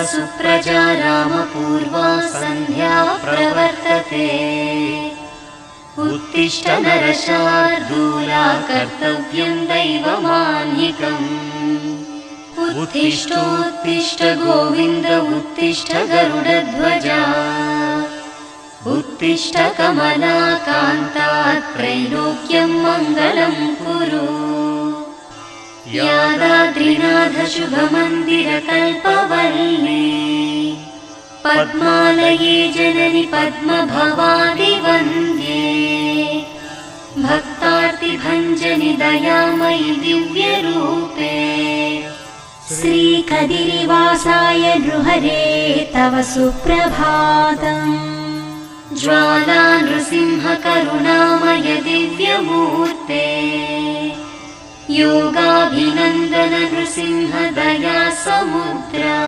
सुप्रजा रामपूर्वा सन्ध्या प्रवर्तते। उत्तिष्ठ नरशार्दूला कर्तव्यं दैवमान्निकम्। उत्तिष्ठोत्तिष्ठ गोविन्द उत्तिष्ठ गरुडध्वजा। उत्तिष्ठ कमलाकान्ता त्रैलोक्यं मङ्गलं कुरु। यादाद्रिनाथ शुभमन्दिरकल्पवल्ली पद्मालये जननि पद्मभवादिवन्द्ये। भक्तार्तिभञ्जनि दयामयि दिव्यरूपे। श्रीकदिरिवासाय नृहरे तव सुप्रभातम्। ज्वाला नृसिंह करुणामय दिव्यमूर्ते। योगाभिनन्दन नृसिंह दया समुद्रा।